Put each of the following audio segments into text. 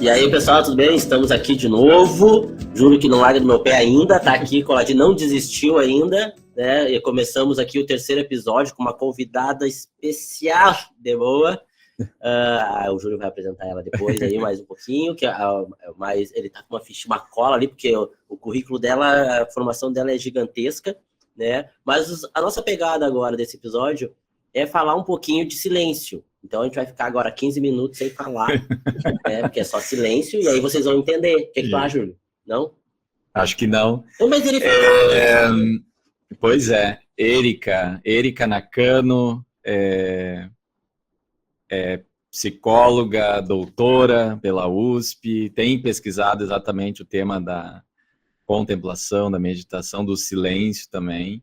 E aí, pessoal, tudo bem? Estamos aqui de novo. Juro que não larga do meu pé ainda, tá aqui coladinho, não desistiu ainda, né? E começamos aqui o terceiro episódio com uma convidada especial de boa. O Júlio vai apresentar ela depois aí mais um pouquinho, mas ele tá com uma cola ali, porque o currículo dela, a formação dela é gigantesca, né? Mas a nossa pegada agora desse episódio é falar um pouquinho de silêncio. Então a gente vai ficar agora 15 minutos sem falar, né? Porque é só silêncio, e aí vocês vão entender. O que tu acha, Júlio? Não? Acho que não. Mas ele Pois é, Erika Nakano, psicóloga, doutora pela USP, tem pesquisado exatamente o tema da contemplação, da meditação, do silêncio também.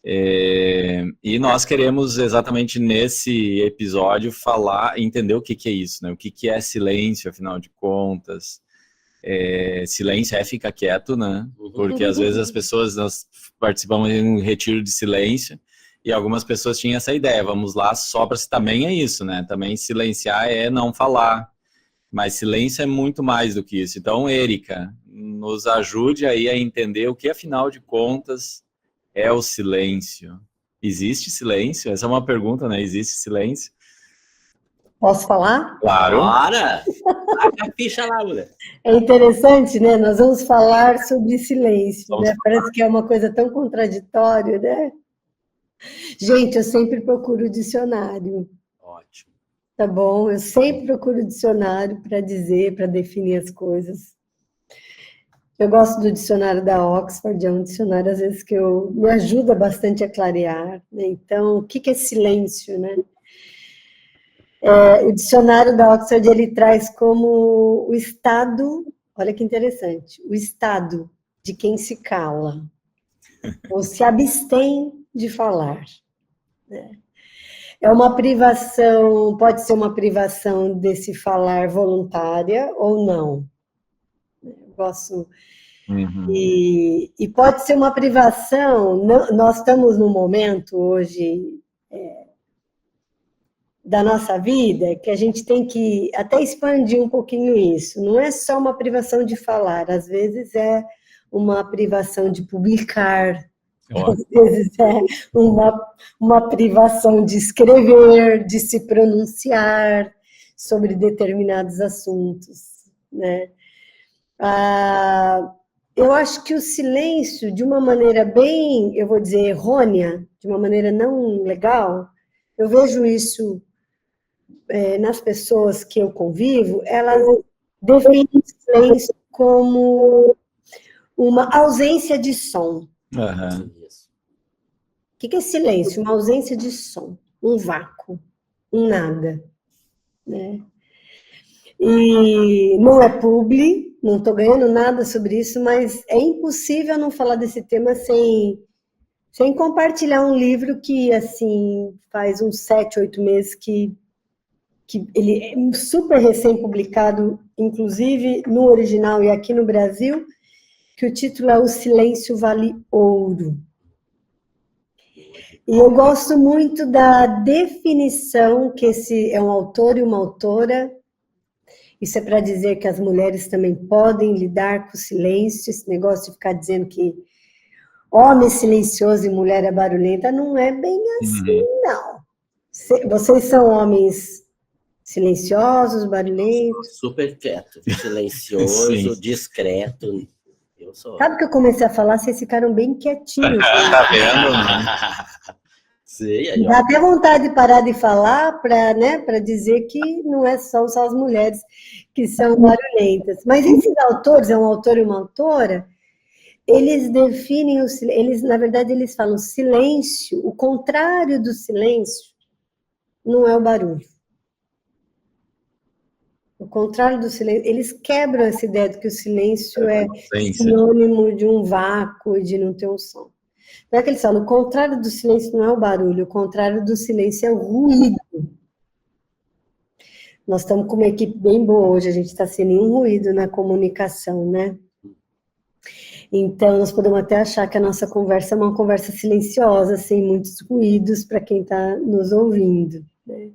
E nós queremos exatamente nesse episódio entender o que é isso, né? O que é silêncio, afinal de contas. Silêncio é ficar quieto, né? Porque às vezes nós participamos de um retiro de silêncio e algumas pessoas tinham essa ideia, vamos lá só para também é isso, né? Também silenciar é não falar, mas silêncio é muito mais do que isso. Então, Erika, nos ajude aí a entender o que afinal de contas é o silêncio. Existe silêncio? Essa é uma pergunta, né? Existe silêncio? Posso falar? Claro. Bora! A ficha lá, mulher. É interessante, né? Nós vamos falar sobre silêncio, né? Parece que é uma coisa tão contraditória, né? Gente, eu sempre procuro o dicionário. Ótimo. Tá bom? Eu sempre procuro o dicionário para dizer, para definir as coisas. Eu gosto do dicionário da Oxford, é um dicionário, às vezes, que me ajuda bastante a clarear, né? Então, o que é silêncio, né? O dicionário da Oxford, ele traz como o estado, olha que interessante, o estado de quem se cala, ou se abstém de falar, né? É uma privação, pode ser uma privação desse falar voluntária ou não. Eu gosto... E pode ser uma privação, nós estamos num momento hoje da nossa vida que a gente tem que até expandir um pouquinho isso. Não é só uma privação de falar, às vezes é uma privação de publicar, às vezes é uma privação de escrever, de se pronunciar sobre determinados assuntos, né? Eu acho que o silêncio, de uma maneira bem, eu vou dizer, errônea, de uma maneira não legal, eu vejo isso nas pessoas que eu convivo, elas definem o silêncio como uma ausência de som. Uhum. O que é silêncio? Uma ausência de som, um vácuo, um nada, né? E não é publi, não estou ganhando nada sobre isso, mas é impossível não falar desse tema sem compartilhar um livro que, assim, faz uns 7, 8 meses que ele é super recém-publicado, inclusive no original e aqui no Brasil, que o título é O Silêncio Vale Ouro. E eu gosto muito da definição que esse é um autor e uma autora. Isso é para dizer que as mulheres também podem lidar com o silêncio, esse negócio de ficar dizendo que homem é silencioso e mulher é barulhenta, não é bem assim, não. Vocês são homens silenciosos, barulhentos? Super quieto, silencioso, discreto. Eu sou. Sabe que eu comecei a falar, vocês ficaram bem quietinhos. Tá vendo? Sim, aí, Dá até vontade de parar de falar para dizer que não são só as mulheres que são barulhentas. Mas esses autores, é um autor e uma autora, eles definem o silêncio, na verdade eles falam silêncio, o contrário do silêncio não é o barulho. O contrário do silêncio, eles quebram essa ideia de que o silêncio é sinônimo de um vácuo e de não ter um som. Não é que eles falam, o contrário do silêncio não é o barulho, o contrário do silêncio é o ruído. Nós estamos com uma equipe bem boa hoje, a gente está sem nenhum ruído na comunicação, né? Então, nós podemos até achar que a nossa conversa é uma conversa silenciosa, sem muitos ruídos para quem está nos ouvindo. né?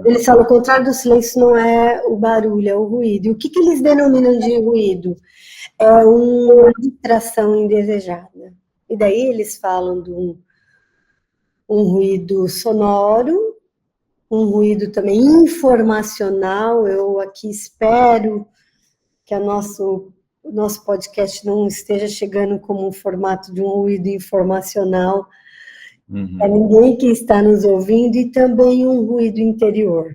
Eles falam, o contrário do silêncio não é o barulho, é o ruído. E o que eles denominam de ruído? É uma distração indesejada. E daí eles falam de um ruído sonoro, um ruído também informacional. Eu aqui espero que o nosso podcast não esteja chegando como um formato de um ruído informacional para ninguém que está nos ouvindo, e também um ruído interior.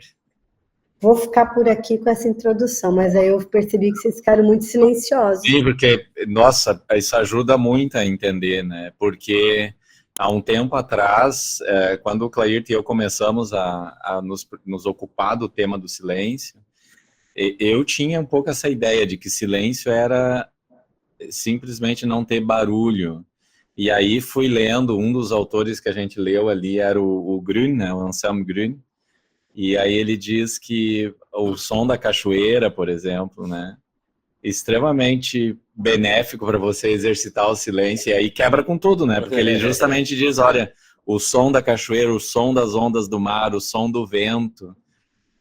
Vou ficar por aqui com essa introdução, mas aí eu percebi que vocês ficaram muito silenciosos. Sim, porque, nossa, isso ajuda muito a entender, né? Porque há um tempo atrás, quando o Clairton e eu começamos a nos ocupar do tema do silêncio, eu tinha um pouco essa ideia de que silêncio era simplesmente não ter barulho. E aí fui lendo, um dos autores que a gente leu ali era o Grün, né, o Anselm Grün, e aí ele diz que o som da cachoeira, por exemplo, né, extremamente benéfico para você exercitar o silêncio, e aí quebra com tudo, né, porque ele justamente diz, olha, o som da cachoeira, o som das ondas do mar, o som do vento,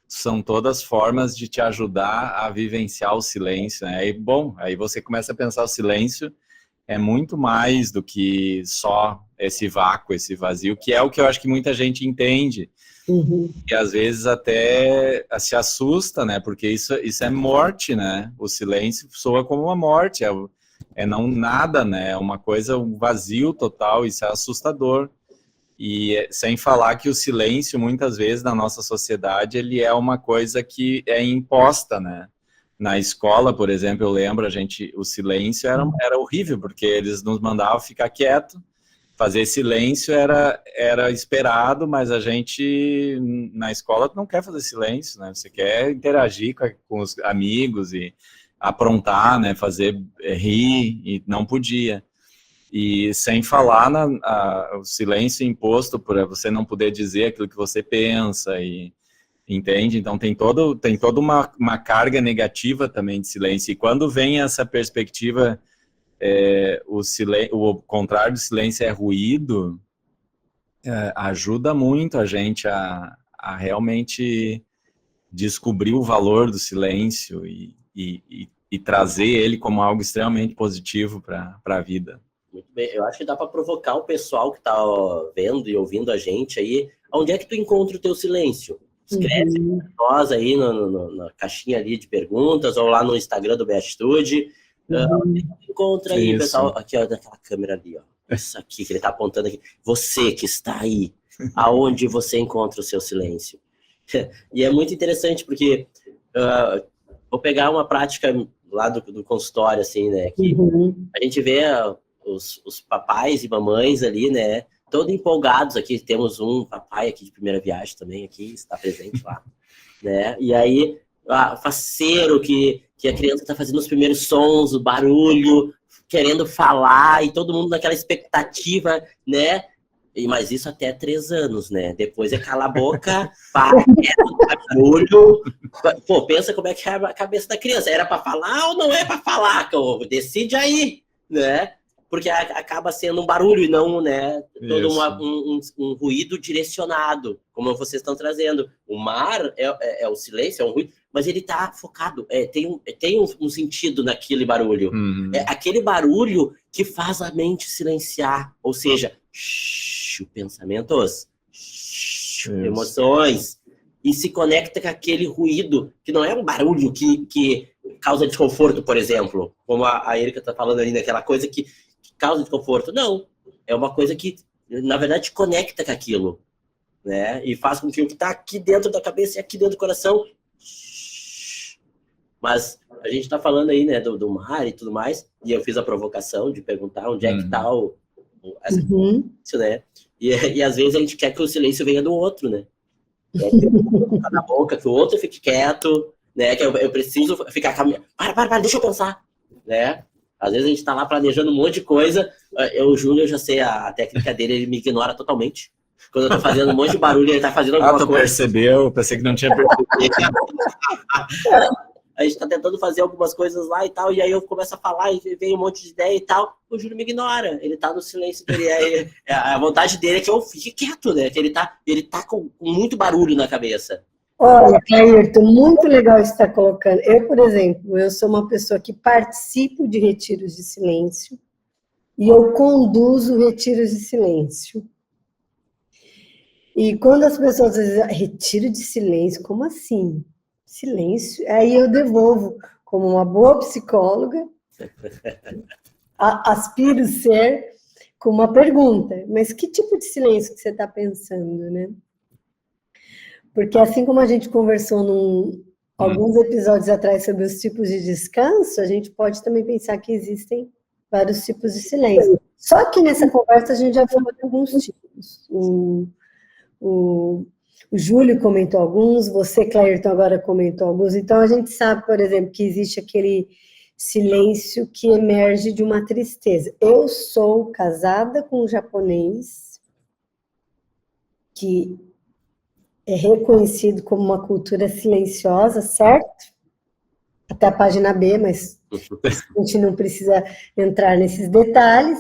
são todas formas de te ajudar a vivenciar o silêncio, né? E, bom, aí você começa a pensar o silêncio é muito mais do que só esse vácuo, esse vazio, que é o que eu acho que muita gente entende. E às vezes até se assusta, né? Porque isso é morte, né? O silêncio soa como uma morte, é não nada, né? É uma coisa, um vazio total, isso é assustador. E sem falar que o silêncio, muitas vezes, na nossa sociedade, ele é uma coisa que é imposta, né? Na escola, por exemplo, eu lembro, o silêncio era horrível, porque eles nos mandavam ficar quieto, fazer silêncio era esperado, mas a gente, na escola, não quer fazer silêncio, né? Você quer interagir com os amigos e aprontar, né? Fazer rir, e não podia. E sem falar o silêncio imposto por você não poder dizer aquilo que você pensa, e entende? Então tem toda uma carga negativa também de silêncio. E quando vem essa perspectiva, o contrário do silêncio é ruído, ajuda muito a gente a realmente descobrir o valor do silêncio e trazer ele como algo extremamente positivo para a vida. Muito bem, eu acho que dá para provocar o pessoal que está vendo e ouvindo a gente aí. Onde é que tu encontra o teu silêncio? Escreve para nós aí na caixinha ali de perguntas, ou lá no Instagram do Beatitude. Encontra aí, isso. Pessoal, aqui ó, daquela câmera ali, ó. Isso aqui que ele está apontando aqui. Você que está aí, aonde você encontra o seu silêncio? E é muito interessante porque vou pegar uma prática lá do consultório, assim, né? Que a gente vê os papais e mamães ali, né? Todos empolgados aqui. Temos um papai aqui de primeira viagem também, aqui, está presente lá, né? E aí, faceiro que a criança está fazendo os primeiros sons, o barulho, querendo falar, e todo mundo naquela expectativa, né? Mas isso até 3 anos, né? Depois é cala a boca, barulho. Pô, pensa como é que é a cabeça da criança. Era para falar ou não é para falar, cachorro? Decide aí, né? Porque acaba sendo um barulho e não, né, todo um ruído direcionado, como vocês estão trazendo. O mar é o silêncio, é um ruído, mas ele está focado, tem um sentido naquele barulho. É aquele barulho que faz a mente silenciar, ou seja, pensamentos, emoções, e se conecta com aquele ruído, que não é um barulho que causa desconforto, por exemplo, como a Erika está falando ali, daquela coisa que causa desconforto. Não, é uma coisa que, na verdade, conecta com aquilo, né? E faz com que o que está aqui dentro da cabeça e aqui dentro do coração... Mas a gente está falando aí, né, do mar e tudo mais, e eu fiz a provocação de perguntar onde é que está essa silêncio, né? E às vezes a gente quer que o silêncio venha do outro, né? Que o outro fique na boca, que o outro fique quieto, né? Que eu preciso ficar caminhando. Para, deixa eu pensar, né? Às vezes a gente tá lá planejando um monte de coisa. O Júnior, eu já sei a técnica dele, ele me ignora totalmente. Quando eu tô fazendo um monte de barulho, ele tá fazendo alguma coisa. Percebeu? Pensei que não tinha percebido. a gente tá tentando fazer algumas coisas lá e tal, e aí eu começo a falar e vem um monte de ideia e tal, o Júlio me ignora, ele tá no silêncio dele, a vontade dele é que eu fique quieto, né, que ele tá com muito barulho na cabeça. Olha, Clairton, muito legal isso que está colocando. Eu, por exemplo, eu sou uma pessoa que participo de retiros de silêncio e eu conduzo retiros de silêncio. E quando as pessoas dizem, retiro de silêncio, como assim? Silêncio? Aí eu devolvo, como uma boa psicóloga, aspiro ser com uma pergunta. Mas que tipo de silêncio que você está pensando, né? Porque assim como a gente conversou alguns episódios atrás sobre os tipos de descanso, a gente pode também pensar que existem vários tipos de silêncio. Só que nessa conversa a gente já falou de alguns tipos. O Júlio comentou alguns, você, Clairton, agora comentou alguns. Então, a gente sabe, por exemplo, que existe aquele silêncio que emerge de uma tristeza. Eu sou casada com um japonês que é reconhecido como uma cultura silenciosa, certo? Até a página B, mas a gente não precisa entrar nesses detalhes.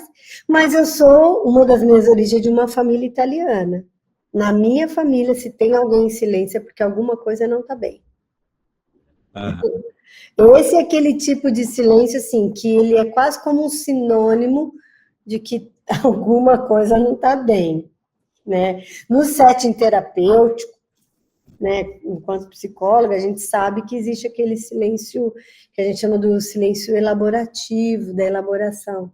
Mas eu sou, uma das minhas origens, de uma família italiana. Na minha família, se tem alguém em silêncio, é porque alguma coisa não está bem. Esse é aquele tipo de silêncio, assim, que ele é quase como um sinônimo de que alguma coisa não está bem, né? No setting terapêutico, né, enquanto psicóloga, a gente sabe que existe aquele silêncio que a gente chama do silêncio elaborativo, da elaboração.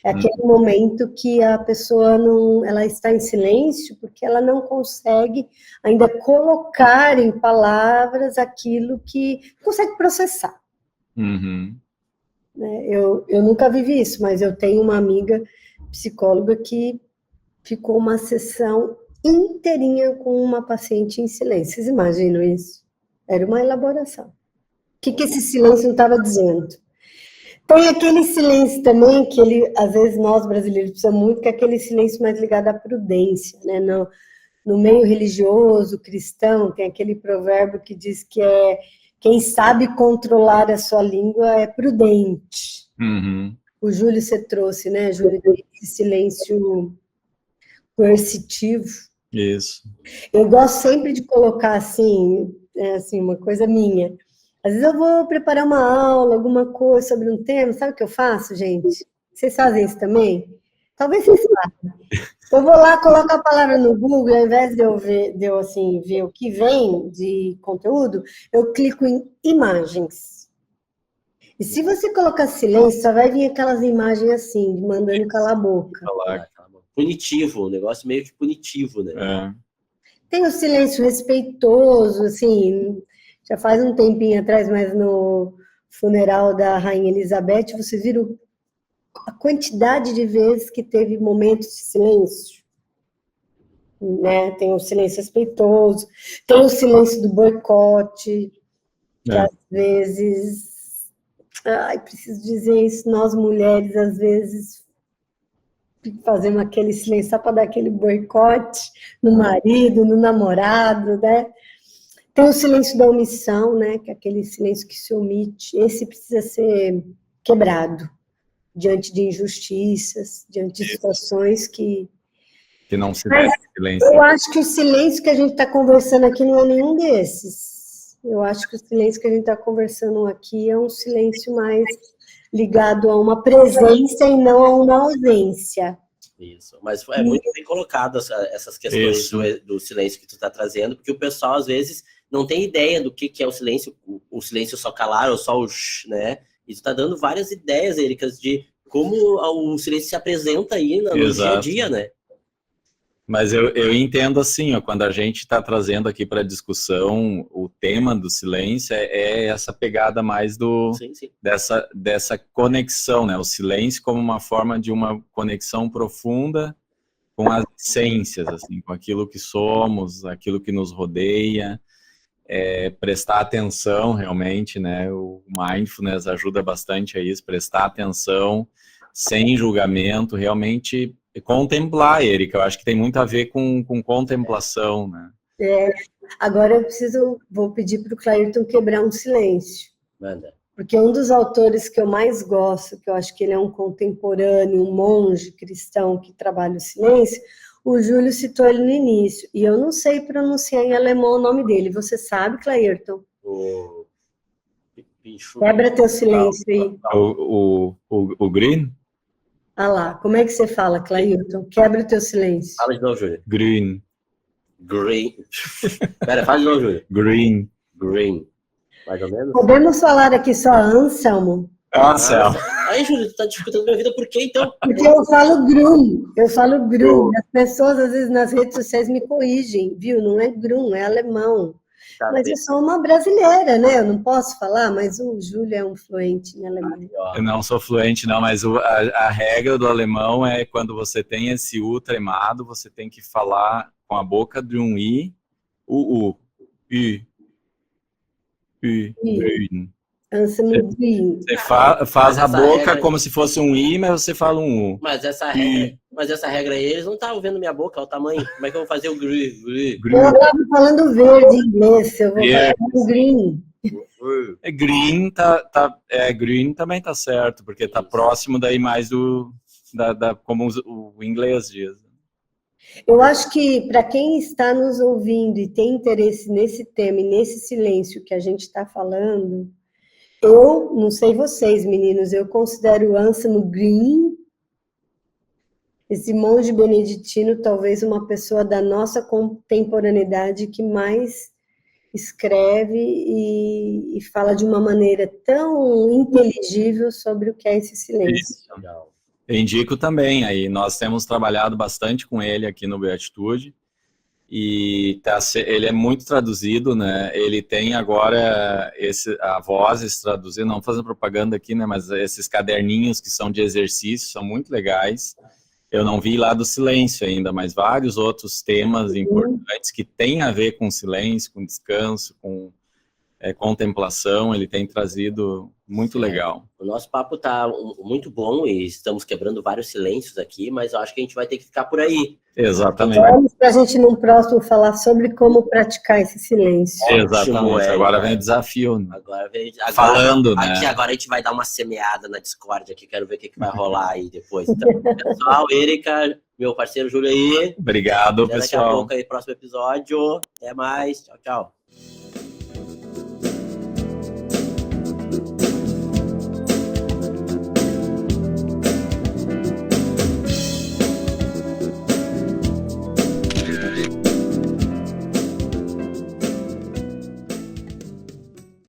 É aquele momento que a pessoa ela está em silêncio porque ela não consegue ainda colocar em palavras aquilo que consegue processar. Uhum. Eu nunca vivi isso, mas eu tenho uma amiga psicóloga que ficou uma sessão inteirinha com uma paciente em silêncio. Vocês imaginam isso? Era uma elaboração. O que esse silêncio não estava dizendo? Tem aquele silêncio também, que às vezes nós brasileiros precisamos muito, que é aquele silêncio mais ligado à prudência, né? No meio religioso, cristão, tem aquele provérbio que diz que quem sabe controlar a sua língua é prudente. Uhum. O Júlio você trouxe, né, Júlio, esse silêncio coercitivo. Isso. Eu gosto sempre de colocar assim, uma coisa minha. Às vezes eu vou preparar uma aula, alguma coisa sobre um tema, sabe o que eu faço, gente? Vocês fazem isso também? Talvez vocês façam. Eu vou lá, coloco a palavra no Google, ao invés de eu ver o que vem de conteúdo, eu clico em imagens. E se você colocar silêncio, só vai vir aquelas imagens assim, mandando calar a boca. Punitivo, um negócio meio que punitivo, né? Tem o silêncio respeitoso, assim, já faz um tempinho atrás, mas no funeral da Rainha Elizabeth, vocês viram a quantidade de vezes que teve momentos de silêncio, né? Tem o silêncio respeitoso, tem o silêncio do boicote, que às vezes, preciso dizer isso, nós mulheres, às vezes, fazemos aquele silêncio só para dar aquele boicote no marido, no namorado, né? Tem o silêncio da omissão, né? Que é aquele silêncio que se omite. Esse precisa ser quebrado diante de injustiças, diante de situações que não se deve silêncio. Eu acho que o silêncio que a gente está conversando aqui não é nenhum desses. Eu acho que o silêncio que a gente está conversando aqui é um silêncio mais ligado a uma presença e não a uma ausência. Isso, mas é muito bem colocado essas questões do silêncio que tu está trazendo, porque o pessoal, às vezes, não tem ideia do que é o silêncio só calar ou só o né? E tu está dando várias ideias, Ericas, de como o silêncio se apresenta aí no dia a dia, né? Mas eu entendo assim, ó, quando a gente está trazendo aqui para discussão o tema do silêncio, é essa pegada mais dessa conexão, né? O silêncio como uma forma de uma conexão profunda com as essências, assim, com aquilo que somos, aquilo que nos rodeia, prestar atenção realmente, né? O mindfulness ajuda bastante a isso, prestar atenção sem julgamento, realmente contemplar, Erika. Eu acho que tem muito a ver com contemplação, né? Agora vou pedir para o Clairton quebrar um silêncio. Manda. Porque um dos autores que eu mais gosto, que eu acho que ele é um contemporâneo, um monge cristão que trabalha o silêncio, o Júlio citou ele no início, e eu não sei pronunciar em alemão o nome dele. Você sabe, Clairton? Quebra teu silêncio aí. O Green? Ah lá, como é que você fala, Clairton? Quebra teu silêncio. Fala de novo, Júlio. Green. Pera, fala de novo, Júlio. Green. Mais ou menos? Podemos falar aqui só Anselmo? Céu. Aí, Júlio, tu tá dificultando minha vida por quê, então? Porque eu falo Grum. As pessoas, às vezes, nas redes sociais me corrigem, viu? Não é Grum, é alemão. Tá Mas bem. eu sou uma brasileira, né? Eu não posso falar, mas o Júlio é um fluente em alemão. Eu não sou fluente, não, mas a regra do alemão é quando você tem esse U tremado, você tem que falar com a boca de um I, o U. Grün. Anselmo Green. Você faz a essa boca regra- como se fosse um I, mas você fala um U. Mas essa regra aí, eles não estavam vendo minha boca, olha o tamanho. Como é que eu vou fazer o gri? Eu estava falando verde em inglês, eu vou falar green. Green green também tá certo, porque tá próximo daí mais como o inglês diz. Eu acho que para quem está nos ouvindo e tem interesse nesse tema e nesse silêncio que a gente está falando, eu, não sei vocês, meninos, eu considero o Anselmo Green, esse monge beneditino, talvez uma pessoa da nossa contemporaneidade que mais escreve e fala de uma maneira tão inteligível sobre o que é esse silêncio. Isso. Eu indico também, aí nós temos trabalhado bastante com ele aqui no Beatitude, e ele é muito traduzido, né? Ele tem agora a Vozes traduzido, não fazendo propaganda aqui, né? Mas esses caderninhos que são de exercício são muito legais. Eu não vi lá do silêncio ainda, mas vários outros temas importantes que têm a ver com silêncio, com descanso, com contemplação, ele tem trazido muito legal. O nosso papo tá muito bom e estamos quebrando vários silêncios aqui, mas eu acho que a gente vai ter que ficar por aí. Exatamente. Vamos para a gente, no próximo, falar sobre como praticar esse silêncio. Exatamente. Agora vem o desafio. Né? Agora, falando, né? Aqui agora a gente vai dar uma semeada na Discord aqui, quero ver o que vai rolar aí depois. Então, pessoal, Erika, meu parceiro Júlio aí. Obrigado, pessoal. Daqui a pouco aí, próximo episódio. Até mais. Tchau, tchau.